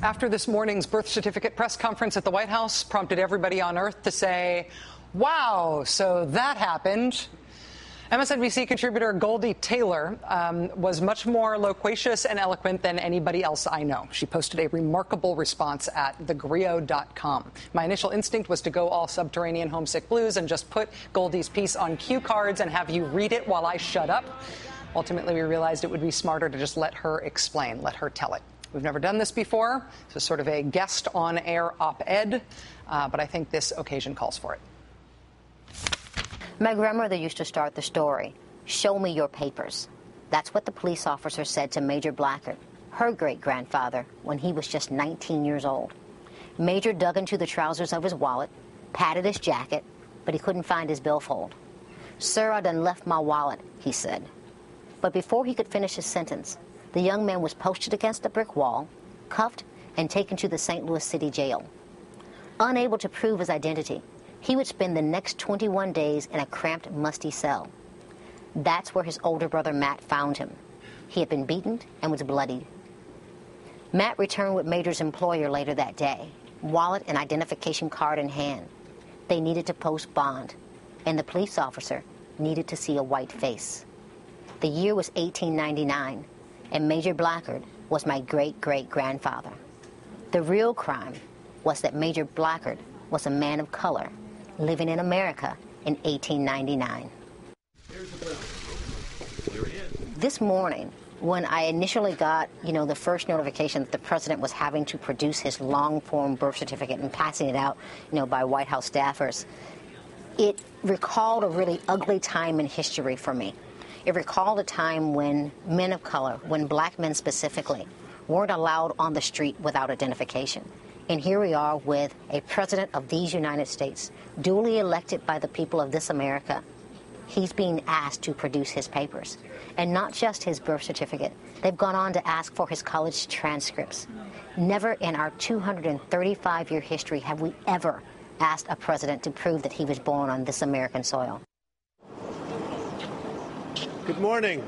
After this morning's birth certificate press conference at the White House prompted everybody on Earth to say, wow, so that happened. MSNBC contributor Goldie Taylor was much more loquacious and eloquent than anybody else I know. She posted a remarkable response at thegrio.com. My initial instinct was to go all Subterranean Homesick Blues and just put Goldie's piece on cue cards and have you read it while I shut up. Ultimately, we realized it would be smarter to just let her explain, let her tell it. We've never done this before. It's sort of a guest on-air op-ed, but I think this occasion calls for it. My grandmother used to start the story, "Show me your papers." That's what the police officer said to Major Blackard, her great-grandfather, when he was just 19 years old. Major dug into the trousers of his wallet, patted his jacket, but he couldn't find his billfold. "Sir, I done left my wallet," he said. But before he could finish his sentence, the young man was posted against a brick wall, cuffed, and taken to the St. Louis City Jail. Unable to prove his identity, he would spend the next 21 days in a cramped, musty cell. That's where his older brother Matt found him. He had been beaten and was bloodied. Matt returned with Major's employer later that day, wallet and identification card in hand. They needed to post bond, and the police officer needed to see a white face. The year was 1899, and Major Blackard was my great-great-grandfather. The real crime was that Major Blackard was a man of color living in America in 1899. This morning, when I initially got, the first notification that the president was having to produce his long-form birth certificate and passing it out, by White House staffers, it recalled a really ugly time in history for me. It recalled a time when men of color, when black men specifically, weren't allowed on the street without identification. And here we are with a president of these United States, duly elected by the people of this America. He's being asked to produce his papers. And not just his birth certificate. They've gone on to ask for his college transcripts. Never in our 235-year history have we ever asked a president to prove that he was born on this American soil. Good morning.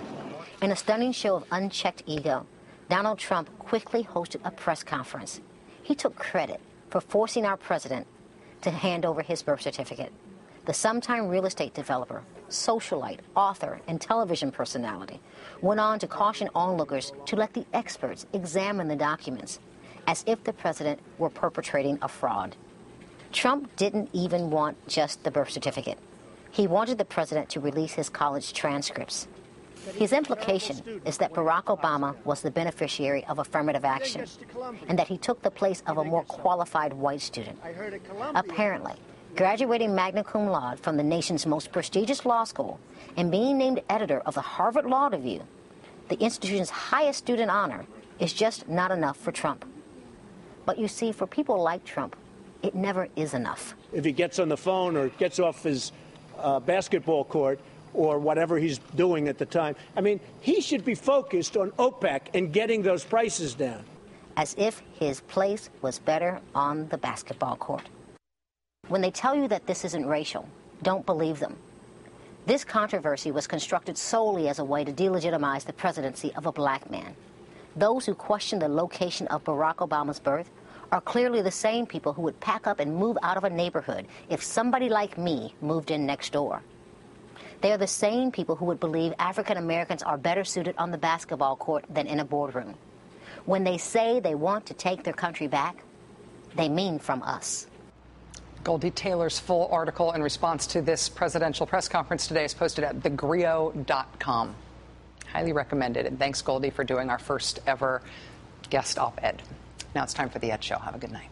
In a stunning show of unchecked ego, Donald Trump quickly hosted a press conference. He took credit for forcing our president to hand over his birth certificate. The sometime real estate developer, socialite, author, and television personality went on to caution onlookers to let the experts examine the documents, as if the president were perpetrating a fraud. Trump didn't even want just the birth certificate. He wanted the president to release his college transcripts. His implication is that Barack Obama was the beneficiary of affirmative action and that he took the place of a more qualified white student. Apparently, graduating magna cum laude from the nation's most prestigious law school and being named editor of the Harvard Law Review, the institution's highest student honor, is just not enough for Trump. But you see, for people like Trump, it never is enough. If he gets on the phone or gets off his basketball court or whatever he's doing at the time, he should be focused on OPEC and getting those prices down. As if his place was better on the basketball court. When they tell you that this isn't racial, don't believe them. This controversy was constructed solely as a way to delegitimize the presidency of a black man. Those who question the location of Barack Obama's birth are clearly the same people who would pack up and move out of a neighborhood if somebody like me moved in next door. They are the same people who would believe African Americans are better suited on the basketball court than in a boardroom. When they say they want to take their country back, they mean from us. Goldie Taylor's full article in response to this presidential press conference today is posted at thegrio.com. Highly recommended. And thanks, Goldie, for doing our first ever guest op-ed. Now it's time for the Ed Show. Have a good night.